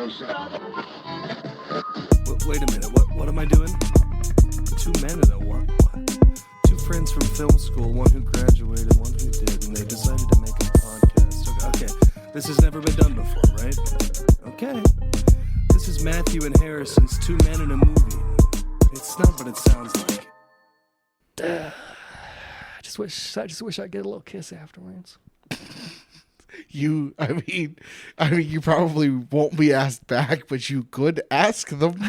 Wait a minute, what am I doing? Two men and a what? Two friends from film school, one who graduated, one who did, and they decided to make a podcast. Okay, this has never been done before, right? Okay. This is Matthew and Harrison's Two Men in a Movie. It's not what it sounds like. I just wish I'd get a little kiss afterwards. You probably won't be asked back, but you could ask them.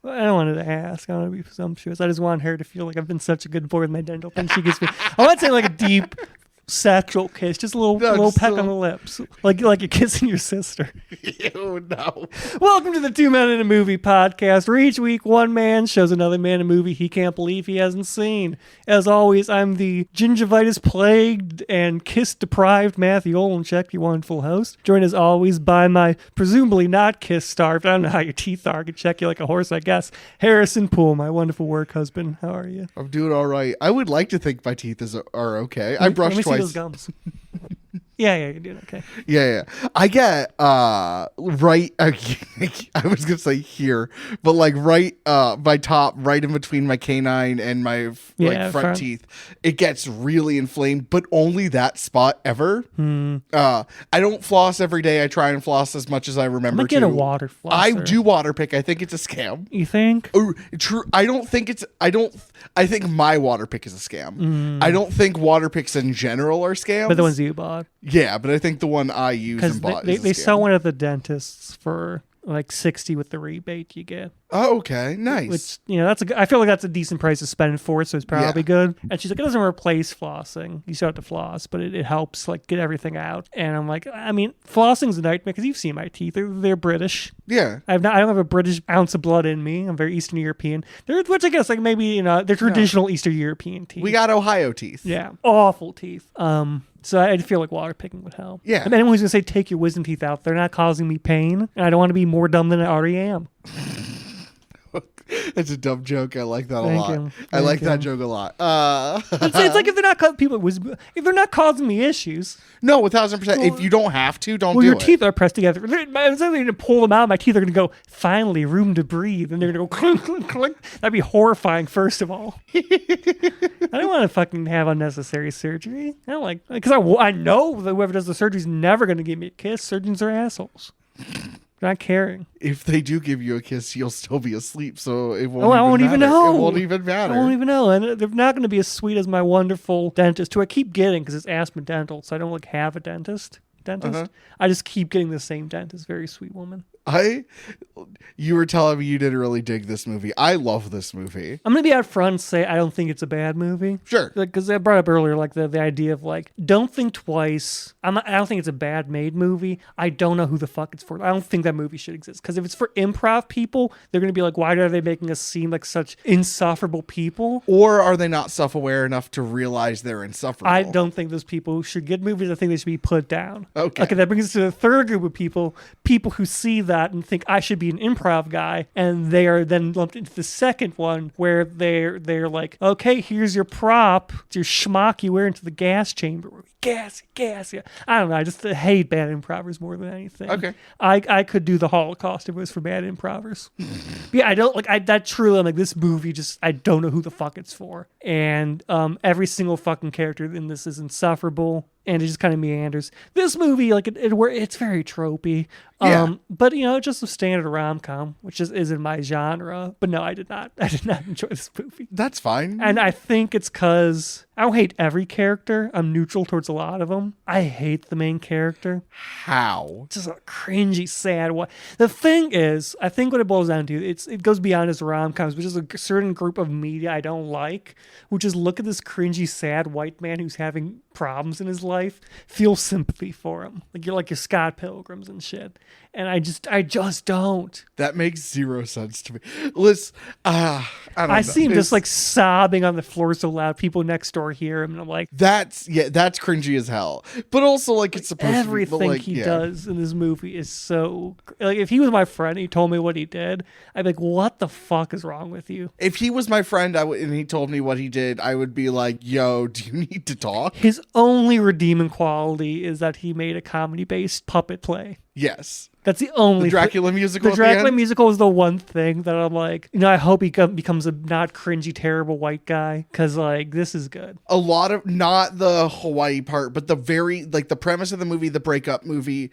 I don't want to ask. I don't want to be presumptuous. I just want her to feel like I've been such a good boy with my dental thing. She gives me. I'm not saying like a deep sexual kiss, just a little peck on the lips, like you're kissing your sister. Ew, no. Welcome to the Two Men in a Movie podcast, where each week one man shows another man a movie he can't believe he hasn't seen. As always, I'm the gingivitis plagued and kiss deprived Matthew Olenchek, your wonderful host. Joined as always by my presumably not kiss starved. I don't know how your teeth are. I could check you like a horse, I guess. Harrison Poole, my wonderful work husband. How are you? I'm doing all right. I would like to think my teeth are okay. I brushed twice. Those gums. Yeah, you're doing okay. Yeah. I get right. I was gonna say here, but like right, my top, right in between my canine and my front teeth, it gets really inflamed, but only that spot ever. I don't floss every day. I try and floss as much as I remember. I'm gonna get a water flosser. I do water pick. I think it's a scam. You think? True. I think my water pick is a scam. I don't think water picks in general are scams. But the ones you bought. Yeah, but I think the one I use and bought is a scam. They sell one at the dentist's for like $60 with the rebate you get. Oh, okay, nice. Which, I feel like that's a decent price to spend for it, so it's probably good. And she's like, it doesn't replace flossing. You still have to floss, but it helps like get everything out. And I'm like, I mean, flossing's a nightmare because you've seen my teeth. They're British. Yeah. I don't have a British ounce of blood in me. I'm very Eastern European. Which I guess like maybe, they're traditional Eastern European teeth. We got Ohio teeth. Yeah. Awful teeth. So I feel like water picking would help. Yeah. If anyone who's going to say, take your wisdom teeth out, they're not causing me pain. And I don't want to be more dumb than I already am. It's a dumb joke. I like that a lot. I like that joke a lot. It's like if they're not causing me issues. No, 1,000%. If you don't have to, don't do it. Well, your teeth are pressed together. I'm going to pull them out. My teeth are going to go, finally, room to breathe. And they're going to go clink, clink, clink. That'd be horrifying, first of all. I don't want to fucking have unnecessary surgery. I don't like, because I know that whoever does the surgery is never going to give me a kiss. Surgeons are assholes. Not caring. If they do give you a kiss, you'll still be asleep, so it won't. I won't even know. It won't even matter. I won't even know, and they're not going to be as sweet as my wonderful dentist, who I keep getting because it's asthma dental, so I don't like have a dentist. I just keep getting the same dentist. Very sweet woman. You were telling me you didn't really dig this movie. I love this movie. I'm going to be out front and say I don't think it's a bad movie. Sure. Because I brought up earlier, like the idea of like, don't think twice. I don't think it's a bad made movie. I don't know who the fuck it's for. I don't think that movie should exist. Because if it's for improv people, they're going to be like, why are they making us seem like such insufferable people? Or are they not self-aware enough to realize they're insufferable? I don't think those people should get movies. I think they should be put down. Okay. That brings us to the third group of people who see that and think I should be an improv guy, and they are then lumped into the second one where they're like, okay, here's your prop, it's your schmuck you wear into the gas chamber. Gas. Yeah. I don't know. I just hate bad improvers more than anything. Okay. I could do the Holocaust if it was for bad improvers. Yeah, I don't like that. Truly, I'm like, this movie just, I don't know who the fuck it's for. And every single fucking character in this is insufferable. And it just kind of meanders. This movie, like it's very tropey. But just a standard rom-com, which isn't my genre. But no, I did not enjoy this movie. That's fine. And I think it's because I don't hate every character. I'm neutral towards a lot of them. I hate the main character. How? Just a cringy, sad one. The thing is, I think what it boils down to, it goes beyond his rom-coms, which is a certain group of media I don't like, which is look at this cringy, sad white man who's having problems in his life, feel sympathy for him. Like you're Scott Pilgrims and shit. And I just don't. That makes zero sense to me. Listen, I see him just like sobbing on the floor so loud. People next door hear him, and I'm like, that's cringy as hell. But also, like, it's supposed everything to be. He does in this movie is so like. If he was my friend, and he told me what he did, I'd be like, what the fuck is wrong with you? If he was my friend, and he told me what he did, I would be like, yo, do you need to talk? His only redeeming quality is that he made a comedy-based puppet play. Yes. That's the only The Dracula musical. The Dracula musical is the one thing that I'm like, I hope he becomes a not cringy, terrible white guy, because like this is good. A lot of, not the Hawaii part, but the the premise of the movie, the breakup movie,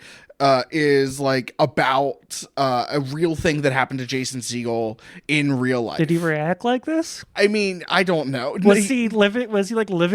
is like about a real thing that happened to Jason Segel in real life. Did he react like this? I mean, I don't know. Was he living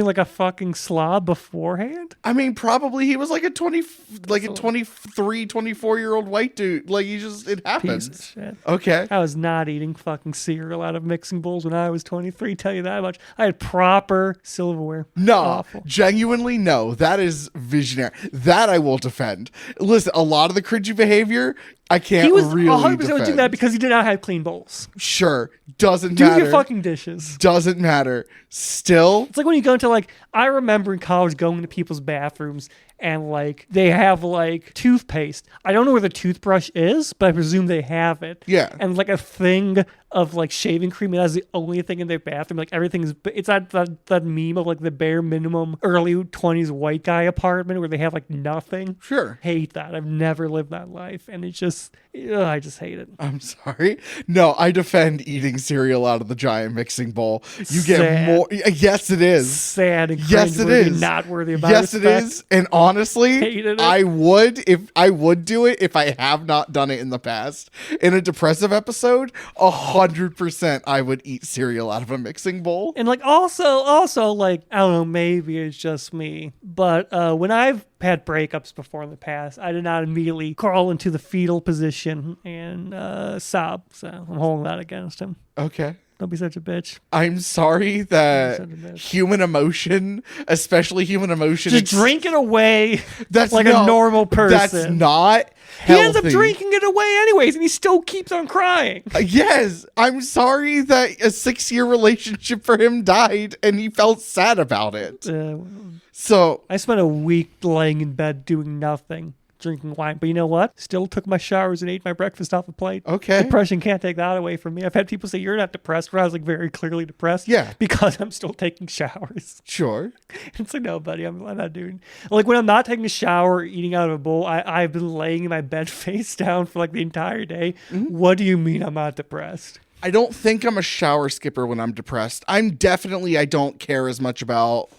like a fucking slob beforehand? I mean, probably he was like a 23, 24-year-old white dude. Like, it happens. Piece of shit. Okay. I was not eating fucking cereal out of mixing bowls when I was 23, tell you that much. I had proper silverware. No, Awful. genuinely no. That is visionary. That I will defend. Listen, a lot of the cringy behavior, I can't He was really 100% defend. doing that because he did not have clean bowls. Sure. Doesn't Do matter. your fucking dishes. Doesn't matter. Still, It's like when you go into like, I remember in college going to people's bathrooms and like they have like toothpaste. I don't know where the toothbrush is, but I presume they have it. Yeah. And like a thing of like shaving cream, and that's the only thing in their bathroom. Like everything is, it's that meme of like the bare minimum early 20s white guy apartment where they have like nothing. Sure. Hate that. I've never lived that life, and it's just, I just hate it. I'm sorry. No, I defend eating cereal out of the giant mixing bowl. You get Sad. more. Yes, it is. Sad and Yes, it cringeworthy, is. not worthy of my Yes, it respect. is. And honestly, Hated it. I would do it if I have not done it in the past. In a depressive episode, 100% I would eat cereal out of a mixing bowl. And like also like, I don't know, maybe it's just me, but when I've had breakups before in the past, I did not immediately crawl into the fetal position and sob. So I'm holding that against him. Okay. Don't be such a bitch. I'm sorry that Son of a bitch. human emotion, especially human emotion, Just drink it away that's like no, a normal person. That's not He healthy. ends up drinking it away anyways, and he still keeps on crying. Yes, I'm sorry that a 6-year relationship for him died and he felt sad about it. So, I spent a week laying in bed doing nothing, drinking wine. But you know what? Still took my showers and ate my breakfast off a plate. okay. Depression can't take that away from me. I've had people say, you're not depressed, where I was like very clearly depressed. Yeah. Because I'm still taking showers. Sure. It's like, no, buddy, I'm not doing. Like when I'm not taking a shower or eating out of a bowl, I've been laying in my bed face down for like the entire day. Mm-hmm. What do you mean I'm not depressed? I don't think I'm a shower skipper when I'm depressed. I don't care as much about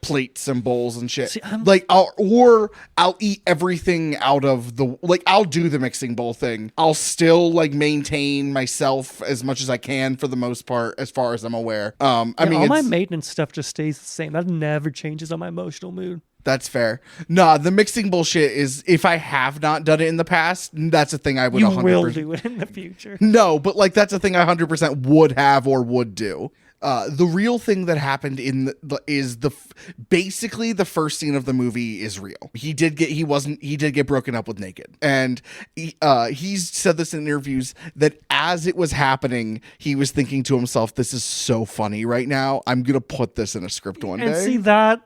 plates and bowls and shit. See, I'll eat everything out of the, like, I'll do the mixing bowl thing. I'll still like maintain myself as much as I can for the most part, as far as I'm aware. I mean, all my maintenance stuff just stays the same. That never changes on my emotional mood. that's fair. Nah, the mixing bullshit is, if I have not done it in the past, that's a thing I would You 100%. will do it in the future. No, but like that's a thing I 100% would have or would do. The real thing that happened basically the first scene of the movie is real. He did get broken up with Naked, and he's said this in interviews that as it was happening, he was thinking to himself, "This is so funny right now. I'm gonna put this in a script one And day." see, that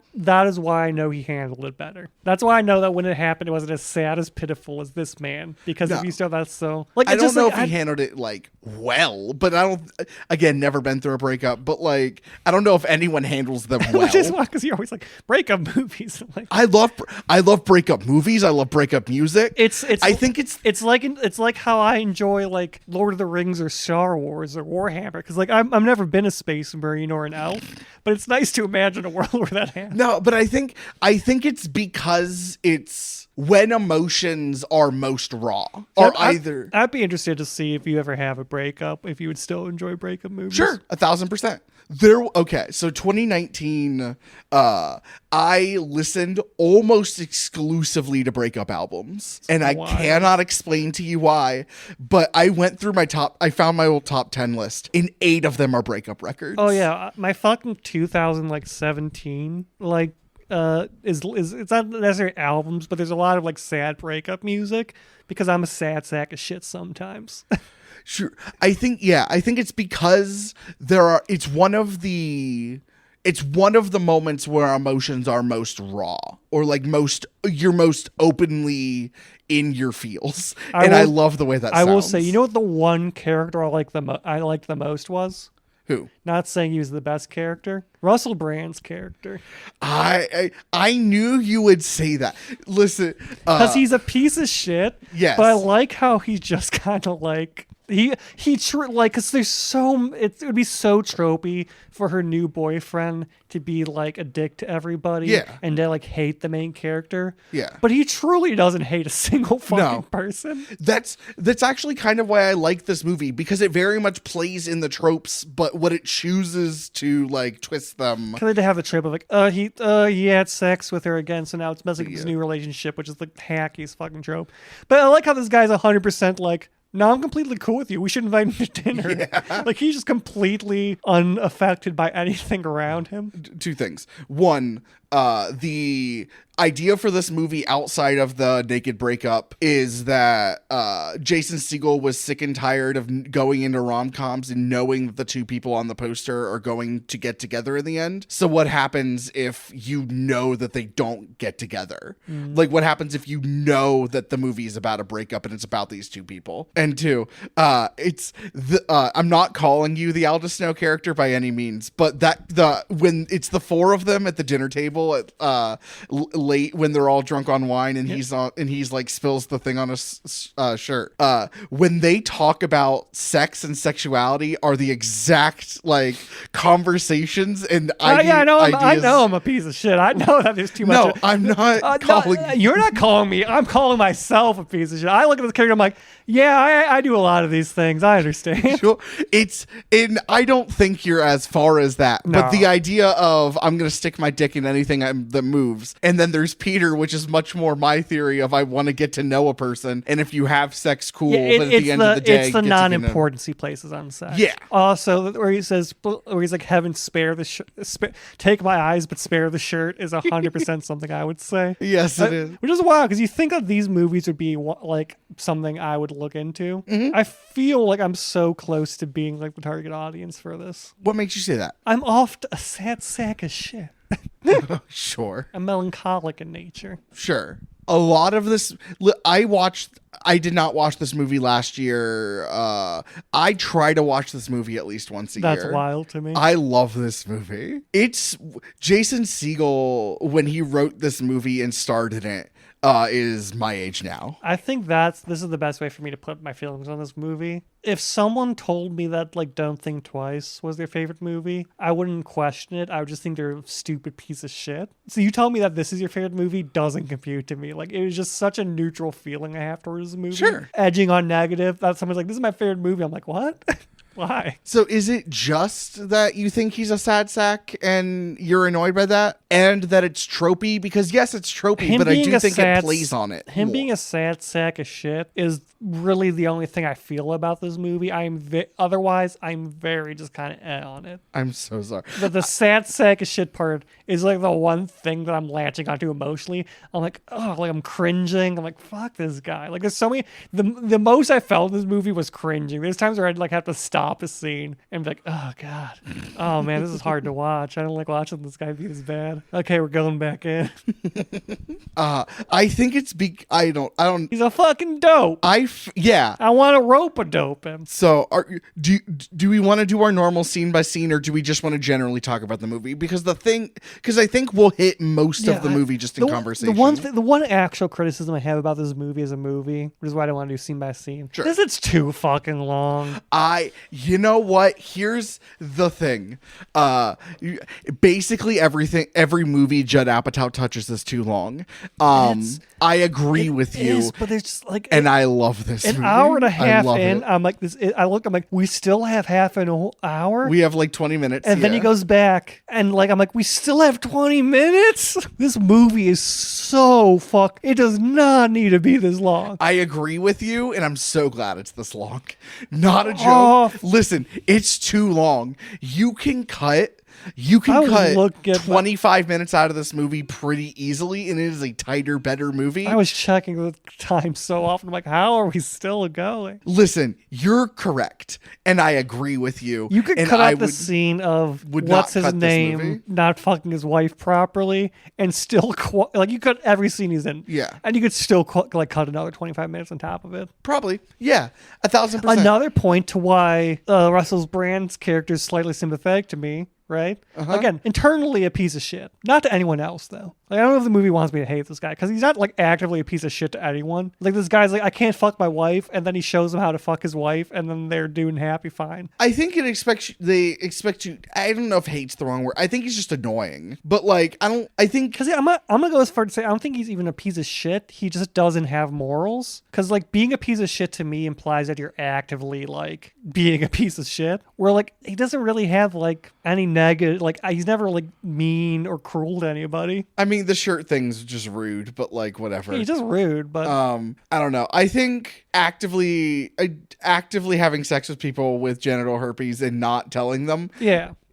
is why I know he handled it better. That's why I know that when it happened, it wasn't as sad, as pitiful as this man. Because if you saw that, so like, I it's don't just know like, if he handled it like well, but I don't. Again, never been through a breakup, but like I don't know if anyone handles them well. Which is why, because you're always like breakup movies. Like, I love breakup movies. I love breakup music. I think it's like how I enjoy like Lord of the Rings or Star Wars or Warhammer, because like I've never been a space marine or an elf, but it's nice to imagine a world where that happens. No, but I think it's because it's when emotions are most raw, or either. I'd be interested to see if you ever have a breakup, if you would still enjoy breakup movies. Sure, 1,000%. So 2019, I listened almost exclusively to breakup albums, and I cannot explain to you why, but I went through I found my old top 10 list, and 8 of them are breakup records. Oh yeah, my fucking 2017 it's not necessarily albums, but there's a lot of like sad breakup music because I'm a sad sack of shit sometimes. Sure. I think it's because it's one of the moments where emotions are most raw, or like you're most openly in your feels. I love the way that sounds. I will say, you know what the one character I liked the most was? Who? Not saying he was the best character. Russell Brand's character. I knew you would say that. Listen, because he's a piece of shit. Yes, but I like how he's just kind of like because there's it would be so tropey for her new boyfriend to be like a dick to everybody, and to like hate the main character. Yeah, but he truly doesn't hate a single fucking person. That's actually kind of why I like this movie, because it very much plays in the tropes, but what it chooses to like twist them. Because they have a trope of like, he had sex with her again, so now it's messing with his new relationship, which is the hackiest fucking trope. But I like how this guy's 100% like, no, I'm completely cool with you. We should invite him to dinner. Yeah. Like, he's just completely unaffected by anything around him. Two things. One, the idea for this movie outside of the naked breakup is that Jason Segel was sick and tired of going into rom-coms and knowing that the two people on the poster are going to get together in the end. So what happens if you know that they don't get together? Like, what happens if you know that the movie is about a breakup and it's about these two people? And two, I'm not calling you the Aldous Snow character by any means, but when it's the four of them at the dinner table at late when they're all drunk on wine and he's like spills the thing on his shirt, when they talk about sex and sexuality are the exact like conversations and I know I'm a piece of shit. I know that there's too much. No, I'm not calling you're not calling me. I'm calling myself a piece of shit. I look at this character, I'm like, yeah, I do a lot of these things. I understand. Sure. I don't think you're as far as that. No. But the idea of I'm going to stick my dick in anything that moves. And then there's Peter, which is much more my theory of I want to get to know a person. And if you have sex, cool. But at the end of the day, it's the non-importance he places on sex. Yeah. Also, where he's like, heaven spare take my eyes, but spare the shirt is 100% something I would say. Yes, it is. Which is wild because you think that these movies would be like something I would look into. Mm-hmm. I feel like I'm so close to being like the target audience for this. What makes you say that? I'm oft a sad sack of shit. Sure. I'm melancholic in nature. Sure. A lot of this, I did not watch this movie last year. I try to watch this movie at least once a year. That's wild to me. I love this movie. It's Jason Segel, when he wrote this movie and starred in it, is my age now. I think this is the best way for me to put my feelings on this movie. If someone told me that like Don't Think Twice was their favorite movie, I wouldn't question it. I would just think they're a stupid piece of shit. So you tell me that this is your favorite movie doesn't compute to me. Like, it was just such a neutral feeling I have towards the movie. Sure. Edging on negative. That someone's like, this is my favorite movie. I'm like, what? Why? So is it just that you think he's a sad sack and you're annoyed by that? And that it's tropey? Because yes, it's tropey, but I do think it plays on it. Him being a sad sack of shit is really the only thing I feel about this movie. Otherwise, I'm very just kind of on it. I'm so sorry. But the sad sack of shit part is like the one thing that I'm latching onto emotionally. I'm like, oh, like I'm cringing. I'm like, fuck this guy. Like, there's so many. The most I felt in this movie was cringing. There's times where I'd like have to stop a scene and be like, oh god, oh man, this is hard to watch. I don't like watching this guy be this bad. Okay, we're going back in. I think it's I don't. He's a fucking dope. Yeah. I want to rope-a-dope him. So, do we want to do our normal scene by scene, or do we just want to generally talk about the movie? Because I think we'll hit most of the movie just in conversation. The one actual criticism I have about this movie as a movie, which is why I don't want to do scene by scene, is it's too fucking long. You know what? Here's the thing. Basically every movie Judd Apatow touches is too long. I agree with you. But there's just like, and I love this movie. An hour and a half in, I'm like, I'm like, we still have half an hour? We have like 20 minutes. And then he goes back and like, I'm like, we still have 20 minutes? This movie is so it does not need to be this long. I agree with you, and I'm so glad it's this long. Not a joke. Listen, it's too long. You can cut You can cut at 25 minutes out of this movie pretty easily, and it is a tighter, better movie. I was checking the time so often. I'm like, how are we still going? Listen, you're correct, and I agree with you. You could cut out the scene of what's his name not fucking his wife properly, and still like you cut every scene he's in. Yeah, and you could still like cut another 25 minutes on top of it. Probably, yeah, 1,000%. Another point to why Russell Brand's character is slightly sympathetic to me. Right? Again, internally a piece of shit. Not to anyone else, though. Like, I don't know if the movie wants me to hate this guy, because he's not, like, actively a piece of shit to anyone. Like, this guy's like, I can't fuck my wife, and then he shows him how to fuck his wife, and then they're doing happy fine. I think they expect you, I don't know if hate's the wrong word. I think he's just annoying. But, like, I'm gonna go as far to say, I don't think he's even a piece of shit. He just doesn't have morals. Because, like, being a piece of shit to me implies that you're actively, like, being a piece of shit. Where, like, he doesn't really have, like, any negative, like, he's never, like, mean or cruel to anybody. I mean, the shirt thing's just rude, but, like, whatever. Yeah, he's just rude, but I don't know. I think actively having sex with people with genital herpes and not telling them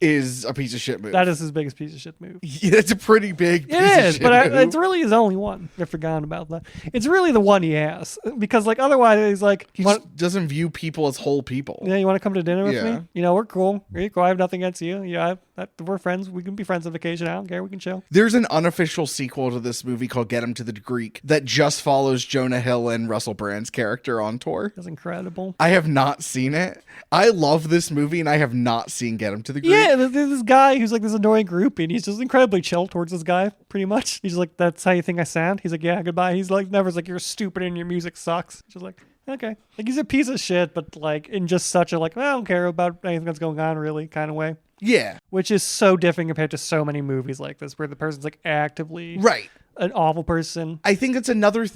is a piece of shit move. That is his biggest piece of shit move. Yeah, it's a pretty big piece of shit but move. it's really his only one. I forgot about that. It's really the one he has. Because, like, otherwise he's like... He just doesn't view people as whole people. Yeah, you want to come to dinner with me? You know, we're cool. We're cool. I have nothing against you. Yeah, we're friends. We can be friends on vacation. I don't care. We can chill. There's an unofficial sequel to this movie called Get Him to the Greek that just follows Jonah Hill and Russell Brand's character on tour. That's incredible. I have not seen it. I love this movie, and I have not seen Get Him to the Greek. Yeah, there's this guy who's like this annoying groupie, and he's just incredibly chill towards this guy, pretty much. He's like, that's how you think I sound? He's like, yeah, goodbye. He's like, never's like, you're stupid and your music sucks. Just like, okay. Like, he's a piece of shit, but like in just such a like, I don't care about anything that's going on really kind of way. Yeah. Which is so different compared to so many movies like this where the person's like actively an awful person. I think it's another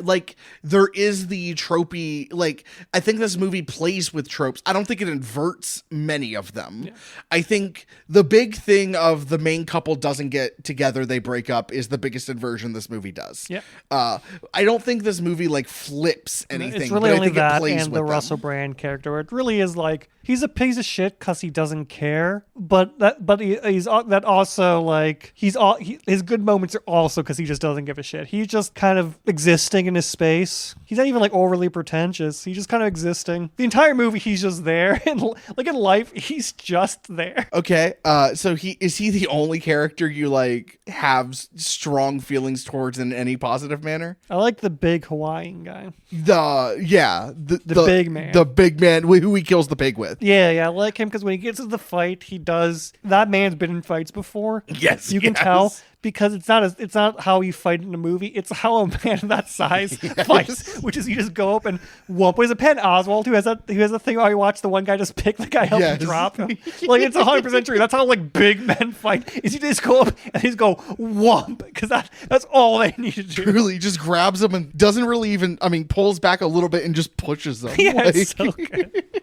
like there is the tropey, like I think this movie plays with tropes. I don't think it inverts many of them. I think the big thing of the main couple doesn't get together, they break up, is the biggest inversion this movie does. I don't think this movie like flips anything. It's really but only I think that it plays and with the Russell Brand character. It really is like he's a piece of shit because he doesn't care, he's that also like his good moments are also because he just doesn't give a shit. He's just kind of existing in his space. He's not even like overly pretentious. He's just kind of existing. The entire movie, he's just there, and like in life, he's just there. Okay, so is he the only character you like have strong feelings towards in any positive manner? I like the big Hawaiian guy. The big man. The big man who he kills the pig with. Yeah, I like him because when he gets into the fight, that man's been in fights before. Yes, you can tell. Because it's not how you fight in a movie. It's how a man that size fights, which is you just go up and whoop. Was it Penn Oswalt who has a thing where you watch the one guy just pick the guy up and drop him? Like it's 100% true. That's how like big men fight. Is you just go up and just go whomp because that's all they need to do. Truly, just grabs him and doesn't really even. I mean, pulls back a little bit and just pushes them. Yeah, like, it's so good.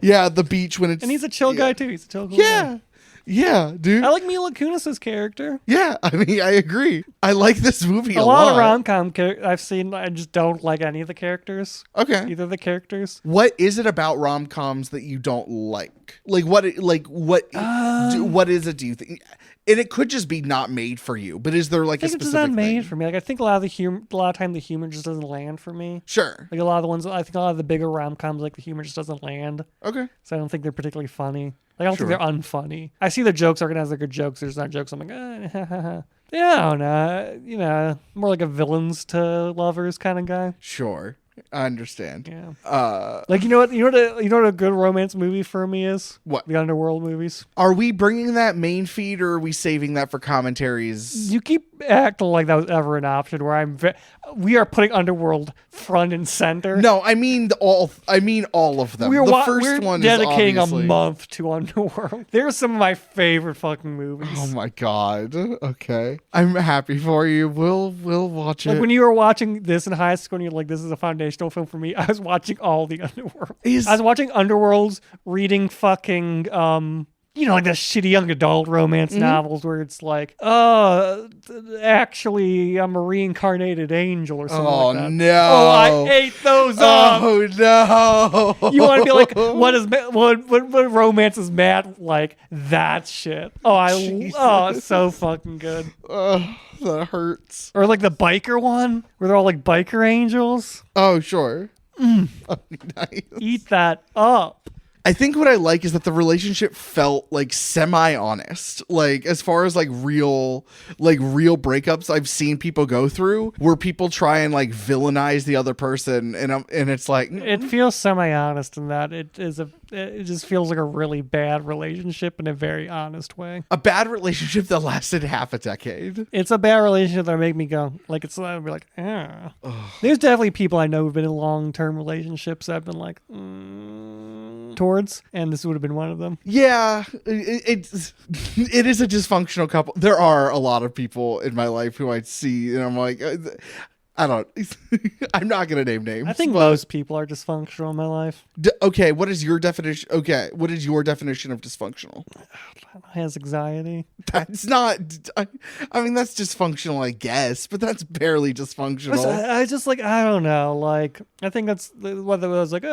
Yeah, the beach when it's and he's a chill guy too. He's a chill guy. Yeah, dude. I like Mila Kunis's character. Yeah, I mean, I agree. I like this movie a lot. A lot of rom-com I've seen, I just don't like any of the characters. Okay. Either of the characters. What is it about rom-coms that you don't like? What is it, do you think? And it could just be not made for you, but is there like a specific thing? It's not made for me. Like I think a lot of time the humor just doesn't land for me. Sure. Like a lot of the bigger rom-coms, like the humor just doesn't land. Okay. So I don't think they're particularly funny. Like I don't think they're unfunny. I see the jokes organized like good jokes. There's not jokes. I'm like, yeah, I don't know. You know, more like a villains to lovers kind of guy. Sure. I understand. Yeah. Like you know what a good romance movie for me is? What? The underworld movies. Are we bringing that main feed or are we saving that for commentaries? You keep acting like that was ever an option where we are putting underworld front and center. No, I mean all of them. The first one is dedicating obviously a month to Underworld. They're some of my favorite fucking movies. Oh my god. Okay. I'm happy for you. We'll watch it. Like when you were watching this in high school and you're like, this is a foundational film for me, I was watching all the Underworld. I was watching Underworlds, reading fucking like the shitty young adult romance novels where it's like, oh, actually, I'm a reincarnated angel or something like that. Oh, no. Oh, I ate those up. Oh, no. You want to be like, what romance is Matt like? That shit. Oh, it's so fucking good. That hurts. Or like the biker one where they're all like biker angels. Oh, sure. Oh, nice. Eat that up. I think what I like is that the relationship felt like semi-honest. Like as far as like real breakups I've seen people go through where people try and like villainize the other person and it's like it feels semi-honest in that it just feels like a really bad relationship in a very honest way. A bad relationship that lasted half a decade. It's a bad relationship that make me go like I'd be like, ah. There's definitely people I know who've been in long-term relationships that I've been like towards, and this would have been one of them. Yeah, it is a dysfunctional couple. There are a lot of people in my life who I see and I'm like, I'm not going to name names. I think most people are dysfunctional in my life. Okay, what is your definition? Okay, what is your definition of dysfunctional? Has anxiety. That's not. I mean, that's dysfunctional, I guess, but that's barely dysfunctional. I just like I don't know. Like I think that's whether it was like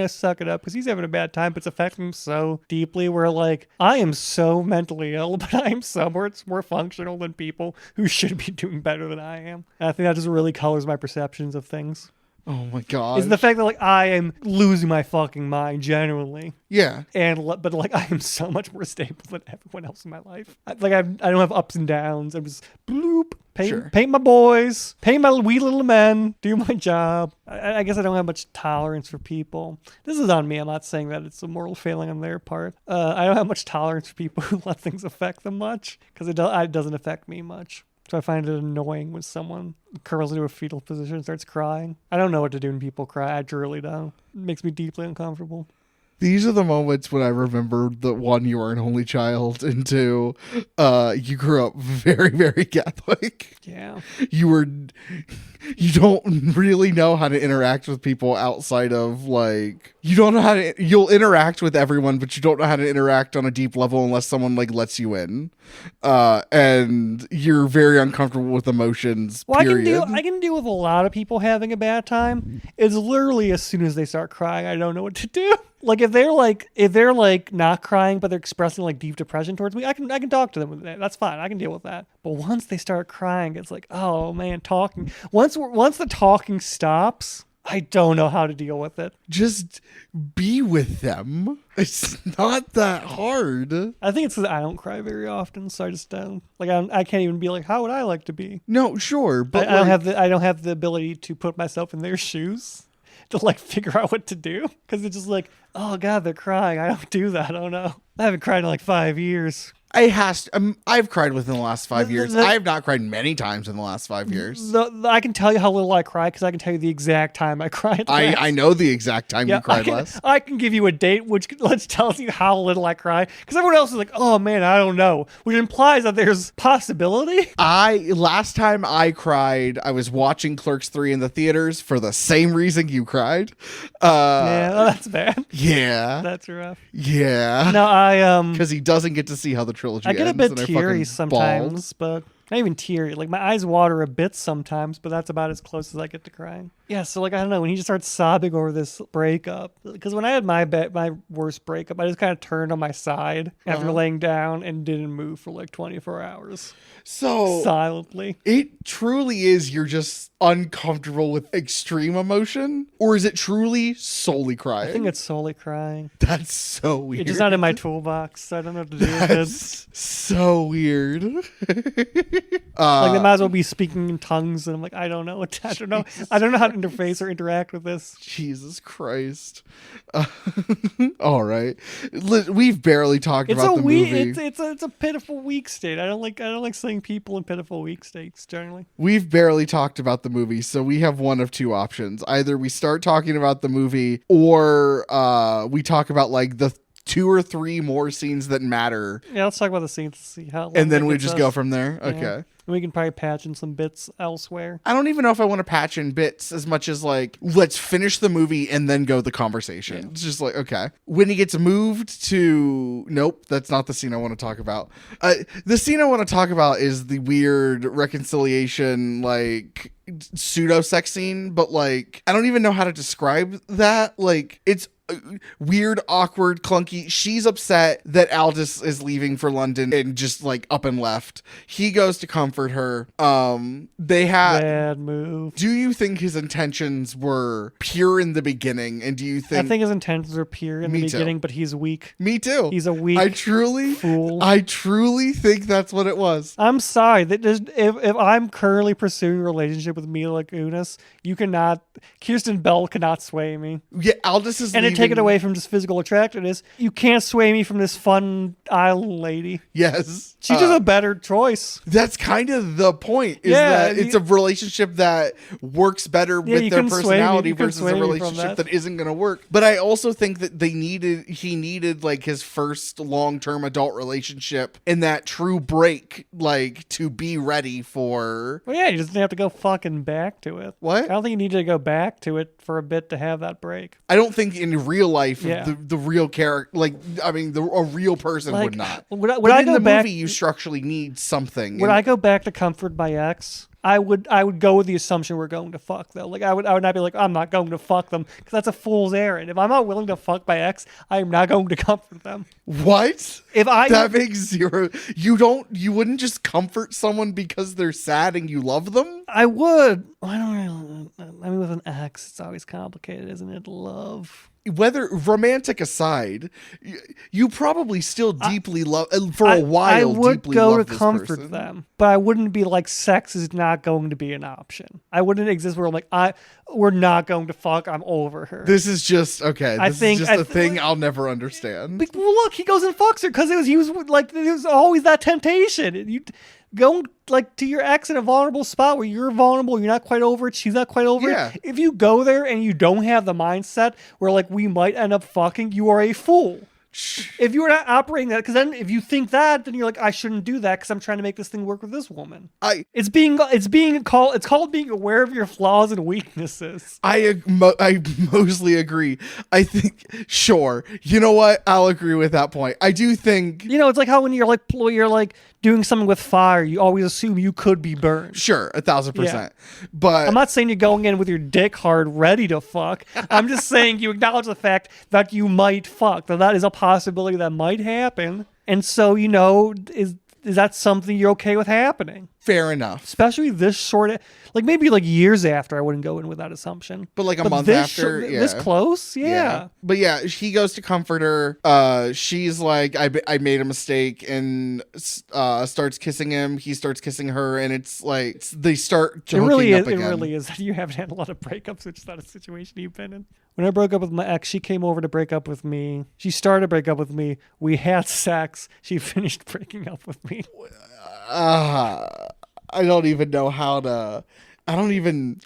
suck it up because he's having a bad time, but it's affecting him so deeply. Where like I am so mentally ill, but I am somewhere more functional than people who should be doing better than I am. And I think that just really colors my perceptions of things. Oh my god! Is the fact that like I am losing my fucking mind genuinely. Yeah. But like I am so much more stable than everyone else in my life. I don't have ups and downs. I'm just bloop. Paint my boys. Paint my wee little men. Do my job. I guess I don't have much tolerance for people. This is on me. I'm not saying that it's a moral failing on their part. I don't have much tolerance for people who let things affect them much because it doesn't affect me much. So I find it annoying when someone curls into a fetal position and starts crying. I don't know what to do when people cry. I truly don't. It makes me deeply uncomfortable. These are the moments when I remember that one, you were an only child, and two, you grew up very, very Catholic. Yeah. You don't really know how to interact with people outside of like, you don't know how to, you'll interact with everyone, but you don't know how to interact on a deep level unless someone like lets you in. And you're very uncomfortable with emotions. Well, period. I can deal with a lot of people having a bad time. It's literally as soon as they start crying, I don't know what to do. Like if they're like not crying but they're expressing like deep depression towards me, I can talk to them with that. That's fine. I can deal with that. But once they start crying, it's like, oh man, talking. Once the talking stops, I don't know how to deal with it. Just be with them. It's not that hard. I think it's because I don't cry very often, so I just don't. Like I can't even be like, how would I like to be? No, sure, but I don't have the ability to put myself in their shoes to like figure out what to do because it's just like, oh god, they're crying. I don't do that. Oh no, I haven't cried in like 5 years. I've cried within the last 5 years. I have not cried many times in the last 5 years. I can tell you how little I cry because I can tell you the exact time I cried. I know the exact time you cried last. I can give you a date which tells you how little I cry because everyone else is like, oh man, I don't know, which implies that there's possibility. Last time I cried, I was watching Clerks 3 in the theaters for the same reason you cried. That's bad. Yeah, that's rough. Yeah. No, because he doesn't get to see how the trilogy I get a ends, bit teary sometimes, but not even teary. Like my eyes water a bit sometimes, but that's about as close as I get to crying. Yeah, so like I don't know, when he just starts sobbing over this breakup, because when I had my worst breakup, I just kind of turned on my side after laying down and didn't move for like 24 hours. So silently. It truly is you're just uncomfortable with extreme emotion, or is it truly solely crying? I think it's solely crying. That's so weird. It's just not in my toolbox, so I don't know what to do with it. So weird. Like they might as well be speaking in tongues, and I'm like, I don't know how to interface or interact with this. Jesus Christ. All right, we've barely talked about the movie. It's a pitiful weak state. I don't like seeing people in pitiful weak states generally. We've barely talked about the movie, so we have one of two options. Either we start talking about the movie, or we talk about like the 2 or 3 more scenes that matter. Yeah, let's talk about the scenes to see how long And then it we gets just us. go from there. Yeah. Okay. We can probably patch in some bits elsewhere. I don't even know if I want to patch in bits as much as like, let's finish the movie and then go the conversation. Yeah. It's just like, okay. When he gets moved to, nope, that's not the scene I want to talk about. The scene I want to talk about is the weird reconciliation, like pseudo sex scene, but like, I don't even know how to describe that. Like, it's weird, awkward, clunky. She's upset that Aldous is leaving for London and just like up and left. He goes to comfort her. They have bad move. Do you think his intentions were pure in the beginning? And do you think I think his intentions are pure in the beginning, but he's weak. Me too. He's a weak I truly think that's what it was. I'm sorry that if I'm currently pursuing a relationship with Mila Kunis, Kirsten Bell cannot sway me. Yeah, Aldous is and leaving. To take it away from just physical attractiveness, you can't sway me from this fun island lady. Yes. She's just a better choice. That's kind of the point, is that it's a relationship that works better with their personality versus a relationship that isn't going to work. But I also think that he needed like his first long-term adult relationship and that true break, like to be ready for. Well, yeah, he doesn't have to go fucking back to it. What? I don't think you need to go back to it for a bit to have that break. I don't think in real life, the real character, like, I mean, a real person would not. Would I go back? Movie, you structurally need something. Would I go back to comfort my ex? I would go with the assumption we're going to fuck though. Like I would not be like, I'm not going to fuck them, because that's a fool's errand. If I'm not willing to fuck my ex, I am not going to comfort them. What? That makes zero. You wouldn't just comfort someone because they're sad and you love them? I would. I mean, with an ex, it's always complicated, isn't it? Love. Whether romantic aside, you probably still deeply love for a while. I would deeply go love to this comfort person. them, but I wouldn't be like, sex is not going to be an option. I wouldn't exist where I'm like, we're not going to fuck. I'm over her. This is just okay. This is just a thing I'll never understand. But, well, look, he goes and fucks her because he was always that temptation. You go like to your ex in a vulnerable spot where you're vulnerable, you're not quite over it, she's not quite over it. If you go there and you don't have the mindset where like we might end up fucking, you are a fool. If you're not operating that, because then if you think that, then you're like, I shouldn't do that because I'm trying to make this thing work with this woman. It's called being aware of your flaws and weaknesses. I mostly agree. I think, sure, you know what? I'll agree with that point. I do think, it's like how when you're like doing something with fire, you always assume you could be burned. Sure, 1,000%. But I'm not saying you're going in with your dick hard, ready to fuck. I'm just saying you acknowledge the fact that you might fuck. That is a possibility that might happen. And so, is that something you're okay with happening? Fair enough. Especially this short, like maybe like years after, I wouldn't go in with that assumption. But like a month after, this close, yeah. But yeah, he goes to comfort her. She's like, I made a mistake, and starts kissing him. He starts kissing her, and it's like they start hooking up again. It really is. You haven't had a lot of breakups, which is not a situation you've been in. When I broke up with my ex, she came over to break up with me. She started to break up with me. We had sex. She finished breaking up with me. I don't even know how to. I don't even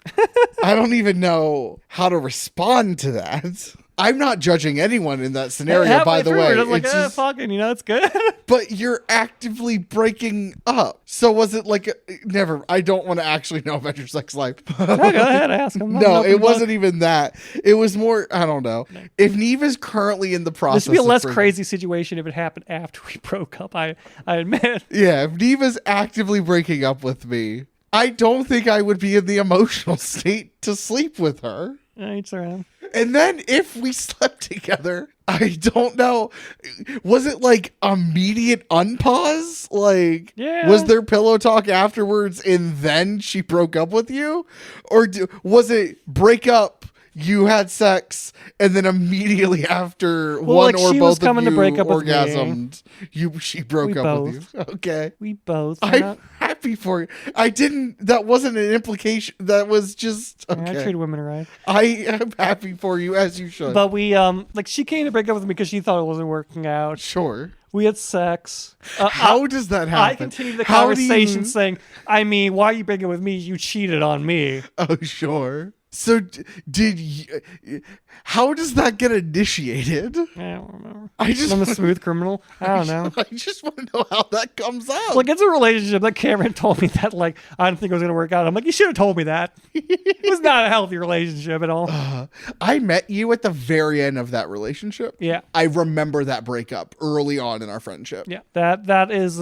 know how to respond to that. I'm not judging anyone in that scenario, by the way. It's like, fucking, it's good. But you're actively breaking up. So was it like I don't want to actually know about your sex life. No, go ahead, ask him. No, it wasn't even that. It was more, I don't know. If Neva's currently in the process, this would be a less crazy situation if it happened after we broke up, I admit. Yeah, if Neva's actively breaking up with me, I don't think I would be in the emotional state to sleep with her. It's around. And then if we slept together, I don't know. Was it like immediate unpause? Like, was there pillow talk afterwards and then she broke up with you? Or was it break up, you had sex, and then immediately after one or both of you orgasmed, she broke up with you? Okay. We both. I'm happy for you. That wasn't an implication. That was just, okay. I treat women right. I am happy for you, as you should. But we, she came to break up with me because she thought it wasn't working out. Sure. We had sex. How does that happen? I continued the conversation saying, why are you breaking up with me? You cheated on me. Oh, sure. So how does that get initiated? I don't remember. I'm a smooth criminal. I don't know. I just want to know how that comes out. Like, it's a relationship that Cameron told me that, like, I didn't think it was going to work out. I'm like, you should have told me that. It was not a healthy relationship at all. I met you at the very end of that relationship. Yeah. I remember that breakup early on in our friendship. Yeah. That is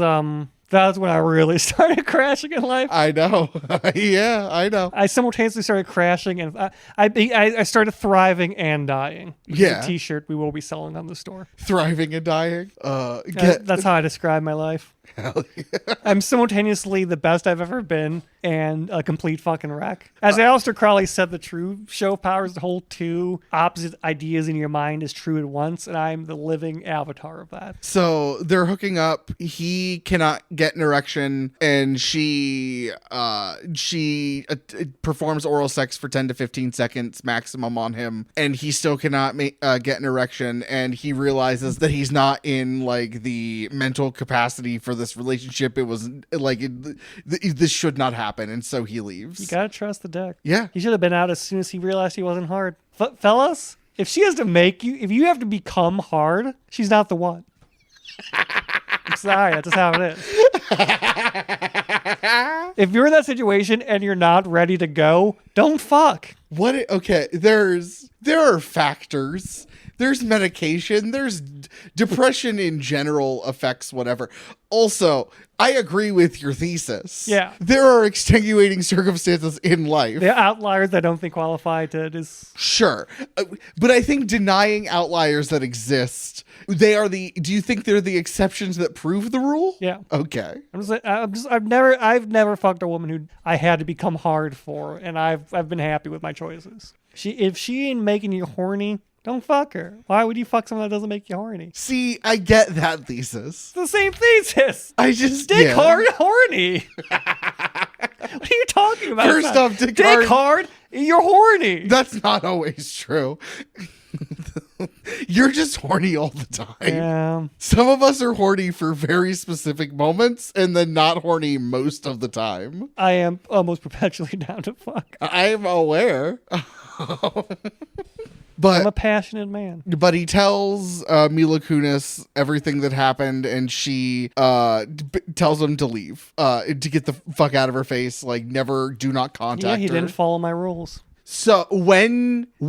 that's when I really started crashing in life. I know. Yeah, I know. I simultaneously started crashing, and I started thriving and dying. Which is a T-shirt we will be selling on the store. Thriving and dying. That's how I describe my life. Hell yeah. I'm simultaneously the best I've ever been and a complete fucking wreck. As Aleister Crowley said, the true show of power is to hold two opposite ideas in your mind is true at once, and I'm the living avatar of that. So they're hooking up. He cannot get an erection, and she performs oral sex for 10 to 15 seconds maximum on him, and he still cannot get an erection, and he realizes that he's not in like the mental capacity for this relationship. It was like this should not happen, and so he leaves. You gotta trust the dick. Yeah, he should have been out as soon as he realized he wasn't hard. Fellas, if she has to make you, if you have to become hard, she's not the one. I'm sorry, that's just how it is. If you're in that situation and you're not ready to go, don't fuck. Okay, there are factors. There's medication. There's depression in general affects whatever. Also, I agree with your thesis. Yeah. There are extenuating circumstances in life. The outliers I don't think qualify to this. Sure. But I think denying outliers that exist, do you think they're the exceptions that prove the rule? Yeah. Okay. I've never fucked a woman who I had to become hard for, and I've been happy with my choices. If she ain't making you horny, don't fuck her. Why would you fuck someone that doesn't make you horny? See, I get that thesis. It's the same thesis. I just dick hard, horny. What are you talking about? First off, dick hard, you're horny. That's not always true. You're just horny all the time. Yeah. Some of us are horny for very specific moments and then not horny most of the time. I am almost perpetually down to fuck. I'm aware. But I'm a passionate man. But he tells Mila Kunis everything that happened, and she tells him to leave, to get the fuck out of her face. Like, do not contact her. Yeah, he didn't follow my rules. So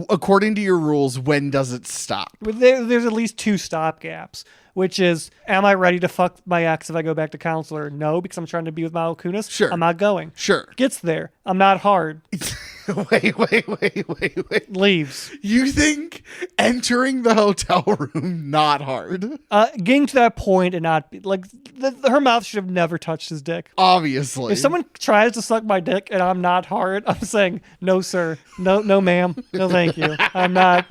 according to your rules, when does it stop? There's at least two stop gaps, which is, am I ready to fuck my ex if I go back to counselor? No, because I'm trying to be with Mila Kunis. Sure. I'm not going. Sure. Gets there. I'm not hard. Wait. Leaves. You think entering the hotel room not hard? Getting to that point and not be like her mouth should have never touched his dick. Obviously. If someone tries to suck my dick and I'm not hard, I'm saying no, sir, no, ma'am, no, thank you. I'm not.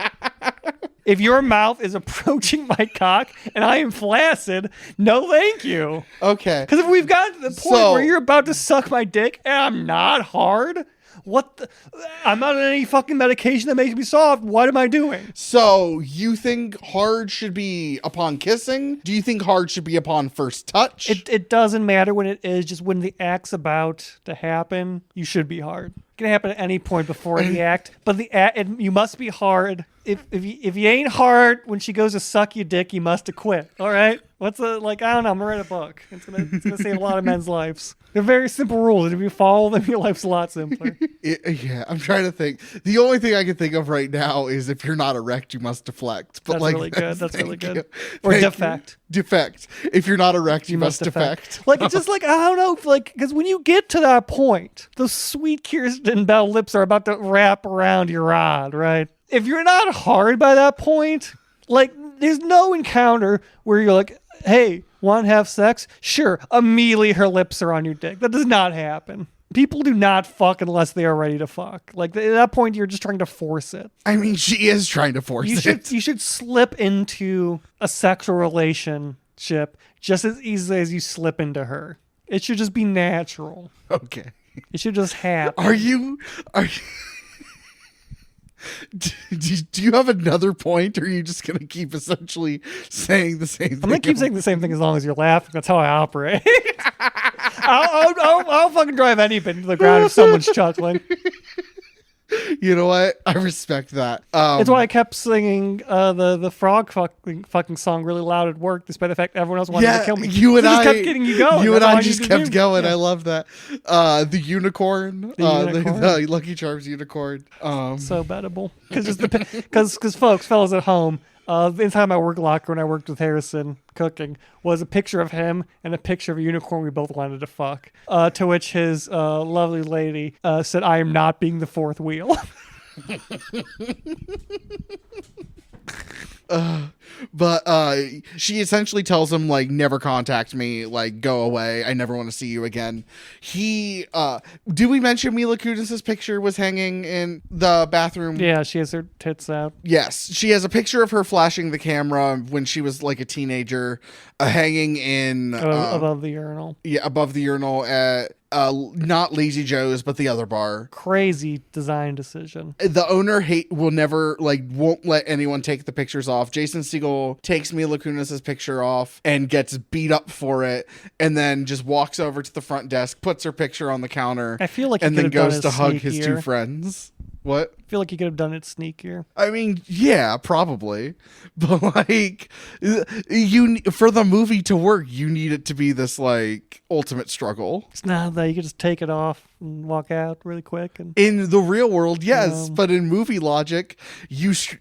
If your mouth is approaching my cock and I am flaccid, no, thank you. Okay. Because if we've got to the point where you're about to suck my dick and I'm not hard. I'm not on any fucking medication that makes me soft. What am I doing? So you think hard should be upon kissing? Do you think hard should be upon first touch? It doesn't matter when it is. Just when the act's about to happen, you should be hard. It can happen at any point before the act, but you must be hard. If you ain't hard when she goes to suck your dick, you must have quit. All right? I don't know. I'm gonna write a book. It's gonna save a lot of men's lives. They're very simple rules, and if you follow them, your life's a lot simpler. Yeah, I'm trying to think. The only thing I can think of right now is if you're not erect, you must deflect. But that's really good. That's really good. You. Or defect. Defect. If you're not erect, you must defect. Like, it's just like, I don't know, like, because when you get to that point, those sweet Kirsten Bell lips are about to wrap around your rod, right? If you're not hard by that point, like, there's no encounter where you're like, hey, want to have sex? Sure. Immediately her lips are on your dick. That does not happen. People do not fuck unless they are ready to fuck. Like, at that point, you're just trying to force it. I mean, she is trying to force it. You should slip into a sexual relationship just as easily as you slip into her. It should just be natural. Okay. It should just happen. Are you... Do you have another point, or are you just going to keep essentially saying the same thing? I'm going to keep saying the same thing as long as you're laughing. That's how I operate. I'll fucking drive any pin to the ground if someone's chuckling. You know what? I respect that. It's why I kept singing the frog fucking song really loud at work, despite the fact everyone else wanted to kill me. You and so I just kept getting you going. You and That's all I just needed kept to do. going. Yeah. I love that. The unicorn, the Lucky Charms unicorn. So bettable because fellas at home. Inside my work locker when I worked with Harrison cooking was a picture of him and a picture of a unicorn we both wanted to fuck. To which his lovely lady said, "I am not being the fourth wheel." But she essentially tells him, like, never contact me, like, go away, I never want to see you again. He do we mention Mila Kunis's picture was hanging in the bathroom? Yeah, she has her tits out. Yes, she has a picture of her flashing the camera when she was like a teenager, hanging in above the urinal. Yeah, above the urinal at not Lazy Joe's, but the other bar. Crazy design decision. The owner won't let anyone take the pictures off. Jason Segel takes Mila Kunis's picture off and gets beat up for it, and then just walks over to the front desk, puts her picture on the counter, I feel like and then goes to hug his two friends. What? I feel like you could have done it sneakier. I mean, yeah, probably. But like, for the movie to work, you need it to be this like ultimate struggle. It's not that you could just take it off and walk out really quick. And in the real world, yes, but in movie logic,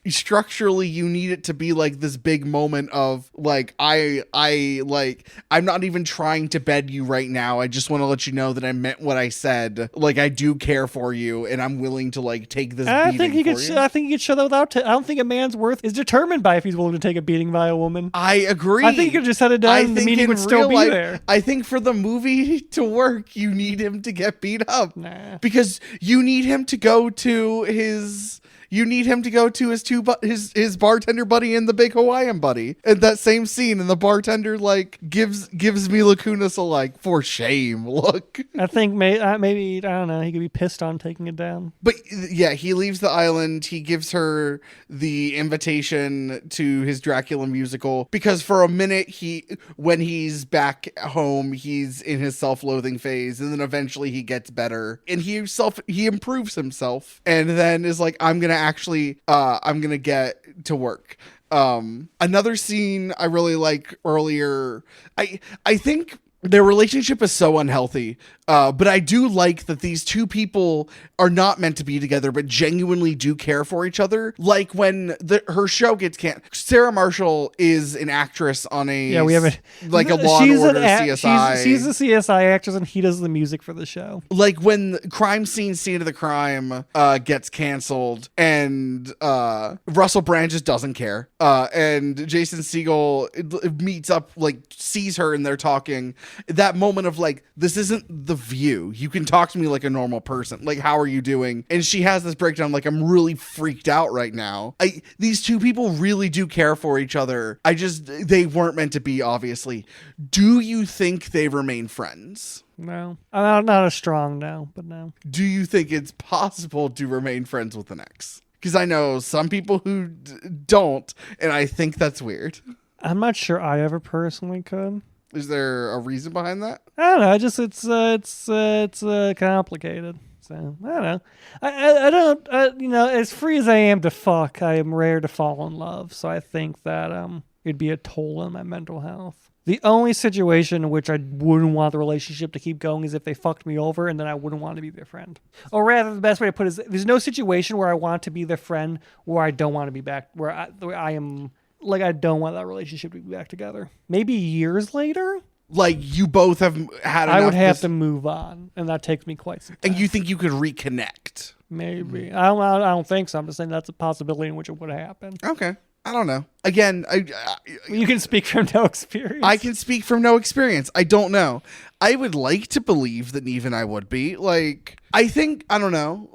structurally you need it to be like this big moment of like I'm not even trying to bed you right now. I just want to let you know that I meant what I said. Like, I do care for you, and I'm willing to like take this. I think you could show that without. I don't think a man's worth is determined by if he's willing to take a beating by a woman. I agree. I think you could just set it down, and the meaning would still be there. I think for the movie to work, you need him to get beat up. Nah. Because you need him to go to his his bartender buddy and the big Hawaiian buddy. And that same scene, and the bartender like gives Mila Kunis a like, for shame look. I think maybe I don't know, he could be pissed on taking it down. But yeah, he leaves the island. He gives her the invitation to his Dracula musical because for a minute when he's back home, he's in his self-loathing phase, and then eventually he gets better and he improves himself, and then is like, I'm gonna get to work. Another scene I really like earlier, I think their relationship is so unhealthy, but I do like that these two people are not meant to be together, but genuinely do care for each other. Like when her show gets canceled. Sarah Marshall is an actress on a Law and Order CSI. She's a CSI actress, and he does the music for the show. Like when Crime Scene of the Crime gets canceled, and Russell Brand just doesn't care, and Jason Segel meets up, like sees her, and they're talking. That moment of like, this isn't The View. You can talk to me like a normal person. Like, how are you doing? And she has this breakdown like, I'm really freaked out right now. These two people really do care for each other. They weren't meant to be, obviously. Do you think they remain friends? No. I'm not as strong now, but no. Do you think it's possible to remain friends with an ex? Because I know some people who don't, and I think that's weird. I'm not sure I ever personally could. Is there a reason behind that? I don't know. It's complicated. So I don't know. I don't. As free as I am to fuck, I am rare to fall in love. So I think that it'd be a toll on my mental health. The only situation in which I wouldn't want the relationship to keep going is if they fucked me over, and then I wouldn't want to be their friend. Or rather, the best way to put it is, there's no situation where I want to be their friend where I don't want to be back. Where I am. Like, I don't want that relationship to be back together. Maybe years later? Like, you both have had enough. I would have to move on, and that takes me quite some time. And you think you could reconnect? Maybe. I don't think so. I'm just saying that's a possibility in which it would happen. Okay. I don't know. Again, you can speak from no experience. I can speak from no experience. I don't know. I would like to believe that Neve and I would be. Like, I don't know.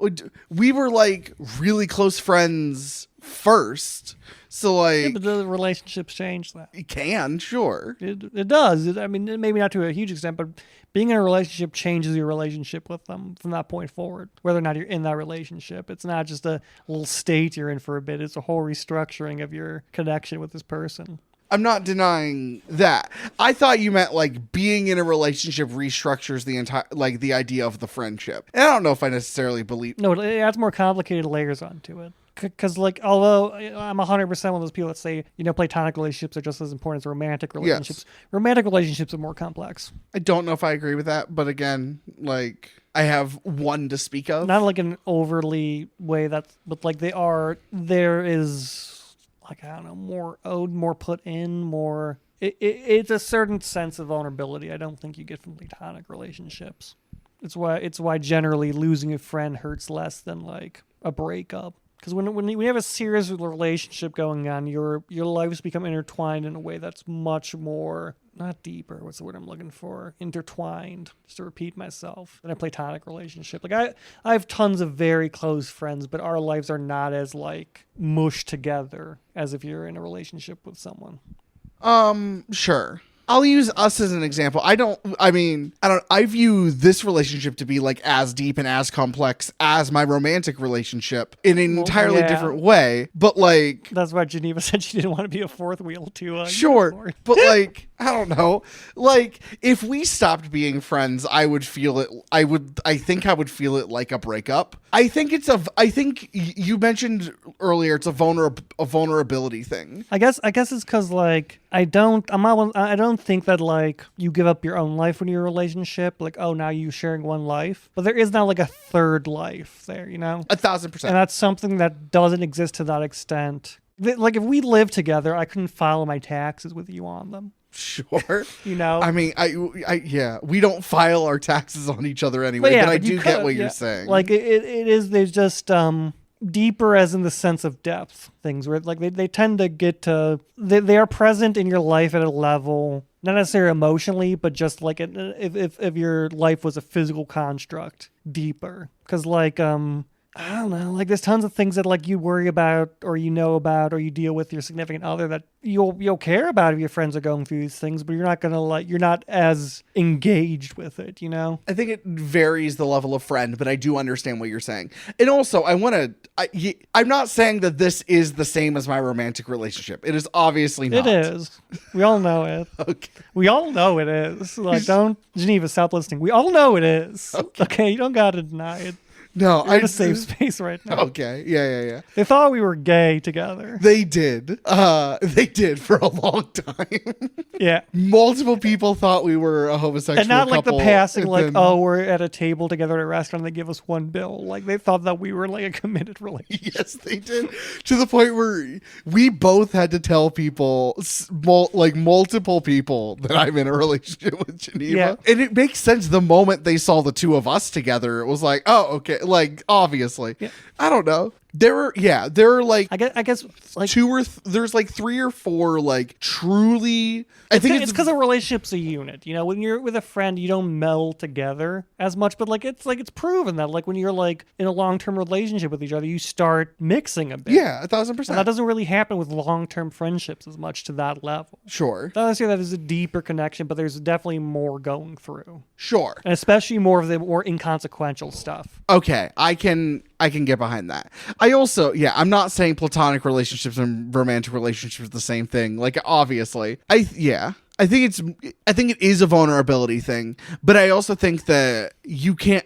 We were, like, really close friends first. So like, yeah, but the relationships change that. It can, sure. It does. I mean, maybe not to a huge extent, but being in a relationship changes your relationship with them from that point forward. Whether or not you're in that relationship, it's not just a little state you're in for a bit. It's a whole restructuring of your connection with this person. I'm not denying that. I thought you meant like being in a relationship restructures the entire, like the idea of the friendship. And I don't know if I necessarily believe. No, it adds more complicated layers onto it. Because, like, although I'm 100% one of those people that say, platonic relationships are just as important as romantic relationships. Yes. Romantic relationships are more complex. I don't know if I agree with that, but again, like, I have one to speak of. Not like an overly way but like there is, like, I don't know, more owed, more put in, more. It's a certain sense of vulnerability I don't think you get from platonic relationships. It's why generally losing a friend hurts less than, like, a breakup. Because when you have a serious relationship going on, your lives become intertwined in a way that's much more, not deeper, what's the word I'm looking for? Intertwined, just to repeat myself, than a platonic relationship. Like, I have tons of very close friends, but our lives are not as, like, mushed together as if you're in a relationship with someone. Sure. I'll use us as an example. I view this relationship to be like as deep and as complex as my romantic relationship in an entirely different way. But like, that's why Geneva said she didn't want to be a fourth wheel to sure. But like, I don't know. Like, if we stopped being friends, I would feel it. I think I would feel it like a breakup. I think you mentioned earlier it's a vulnerability thing. I guess it's because, like, I don't think that, like, you give up your own life when you're in a relationship. Like, oh, now you're sharing one life. But there is now, like, a third life there, 1,000%. And that's something that doesn't exist to that extent. Like, if we lived together, I couldn't file my taxes with you on them. Sure. I mean, yeah, we don't file our taxes on each other anyway, but I do get what you're saying. Like, there's just deeper as in the sense of depth things where, like, they tend to get to, they are present in your life at a level, not necessarily emotionally, but just like if your life was a physical construct, deeper. Because, like, I don't know, like, there's tons of things that, like, you worry about or about or you deal with your significant other that you'll care about if your friends are going through these things, but you're not as engaged with it, I think it varies the level of friend, but I do understand what you're saying. And also, I'm not saying that this is the same as my romantic relationship. It is obviously not. It is. We all know it. Okay. We all know it is. Like, don't, Geneva, stop listening. We all know it is. Okay, you don't gotta deny it. No, I'm in a safe space right now. Okay, yeah. They thought we were gay together. They did. They did for a long time. Yeah. Multiple people thought we were a homosexual couple. And not like the passing, like, we're at a table together at a restaurant and they give us one bill. Like, they thought that we were, like, a committed relationship. Yes, they did. To the point where we both had to tell people, like, multiple people, that I'm in a relationship with Geneva. Yeah. And it makes sense the moment they saw the two of us together. It was like, oh, okay. Like, obviously. Yeah. I don't know. There are like, I guess like there's like 3 or 4 like truly. I think it's because a relationship's a unit. When you're with a friend, you don't meld together as much. But it's proven that, like, when you're, like, in a long-term relationship with each other, you start mixing a bit. Yeah, 1,000%. And that doesn't really happen with long-term friendships as much to that level. Sure. Not necessarily that there's a deeper connection, but there's definitely more going through. Sure. And especially more of the more inconsequential stuff. Okay, I can get behind that. I also, I'm not saying platonic relationships and romantic relationships are the same thing. Like, obviously, I think it is a vulnerability thing, but I also think that you can't,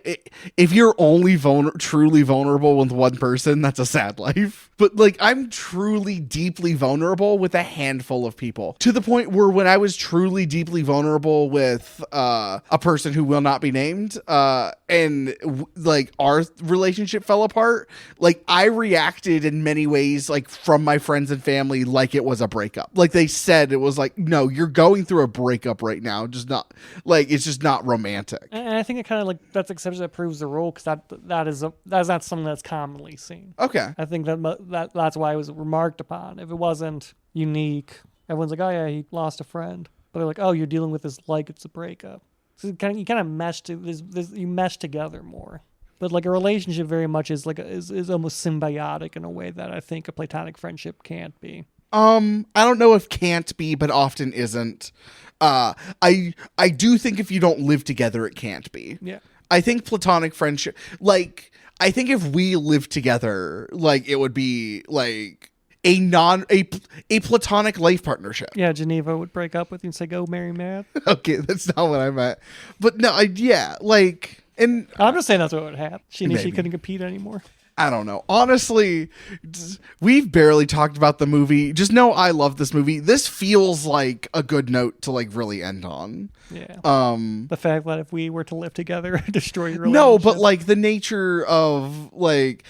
if you're only truly vulnerable with one person, that's a sad life. But, like, I'm truly deeply vulnerable with a handful of people, to the point where when I was truly deeply vulnerable with a person who will not be named, and like our relationship fell apart, like, I reacted in many ways, like, from my friends and family, like it was a breakup. Like, they said it was like, no, you're going through a breakup right now, just not, like, it's just not romantic. And I think it kind of, like, that's exception that proves the rule, because that's not something that's commonly seen. Okay. I think that's why it was remarked upon. If it wasn't unique, everyone's like, oh yeah, he lost a friend, but they're like, oh, you're dealing with this like it's a breakup. So you kind of mesh you mesh together more. But, like, a relationship very much is almost symbiotic in a way that I think a platonic friendship can't be. I don't know if can't be, but often isn't. I do think if you don't live together, it can't be. Yeah. I think platonic friendship, like, I think if we lived together, like, it would be, like, a platonic life partnership. Yeah, Geneva would break up with you and say, "Go marry Matt." Okay, that's not what I meant. But no, and I'm just saying that's what would happen. She knew she Maybe. couldn't compete anymore. I don't know. Honestly, we've barely talked about the movie. Just know I love this movie. This feels like a good note to like really end on. Yeah. The fact that if we were to live together and destroy your relationship. No, but like the nature of like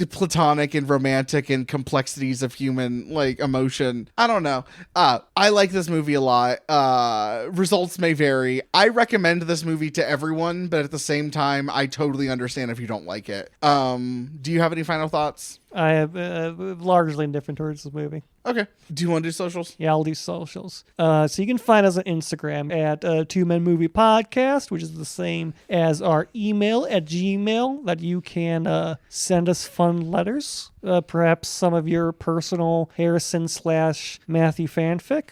platonic and romantic and complexities of human like emotion. I don't know. I like this movie a lot. Results may vary. I recommend this movie to everyone, but at the same time, I totally understand if you don't like it. Do you have any final thoughts? I have largely indifferent towards this movie. Okay. Do you want to do socials? Yeah, I'll do socials. So you can find us on Instagram at Two Men Movie Podcast, which is the same as our email at Gmail, that you can send us fun letters. Perhaps some of your personal Harrison/Matthew fanfic.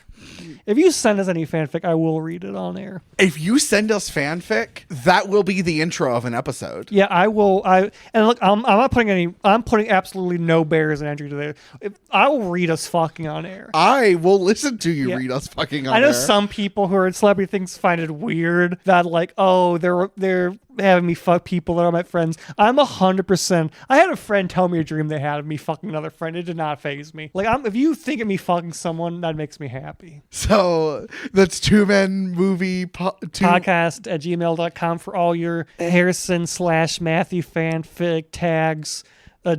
If you send us any fanfic, I will read it on air. If you send us fanfic, that will be the intro of an episode. Yeah, I will. And look, I'm not putting any. I'm putting absolutely no barriers in entry to there. I will read us fucking on air. I will listen to you read us fucking on air. I know some people who are in celebrity things find it weird that like, oh, they're having me fuck people that are my friends. I'm 100%. I had a friend tell me a dream they had of me fucking another friend. It did not faze me. Like, if you think of me fucking someone, that makes me happy. So that's Two Men Movie Podcast at gmail.com for all your Harrison/Matthew fanfic tags.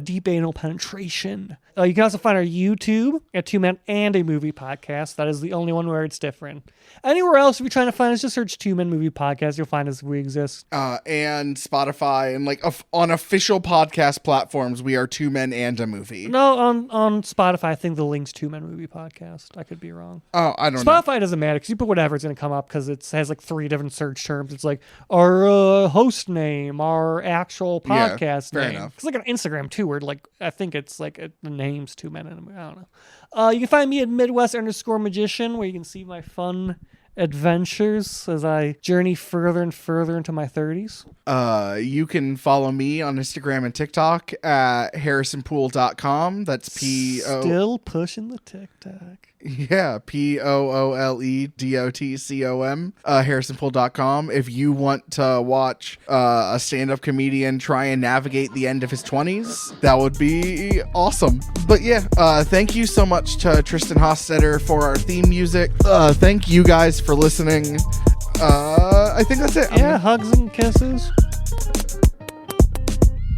Deep anal penetration. You can also find our YouTube at Two Men and a Movie Podcast. That is the only one where it's different. Anywhere else, if you're trying to find us, just search Two Men Movie Podcast. You'll find us if we exist. And Spotify and like on official podcast platforms, we are Two Men and a Movie. No, on Spotify, I think the link's Two Men Movie Podcast. I could be wrong. Oh, I don't know. Spotify doesn't matter because you put whatever, it's going to come up because it has like 3 different search terms. It's like our host name, our actual podcast fair name. enough. It's like on Instagram too, where like I think it's like the name's Two Men and a Movie. I don't know. You can find me at Midwest_Magician, where you can see my fun adventures as I journey further and further into my 30s. You can follow me on Instagram and TikTok at harrisonpool.com. That's Still pushing the TikTok. Yeah, POOLEDOTCOM, harrisonpool.com. If you want to watch a stand-up comedian try and navigate the end of his 20s, that would be awesome. But yeah, thank you so much to Tristan Hostetter for our theme music. Thank you guys for listening. I think that's it. Yeah, hugs and kisses.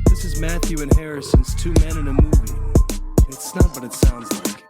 This is Matthew and Harrison's Two Men in a Movie. It's not what it sounds like.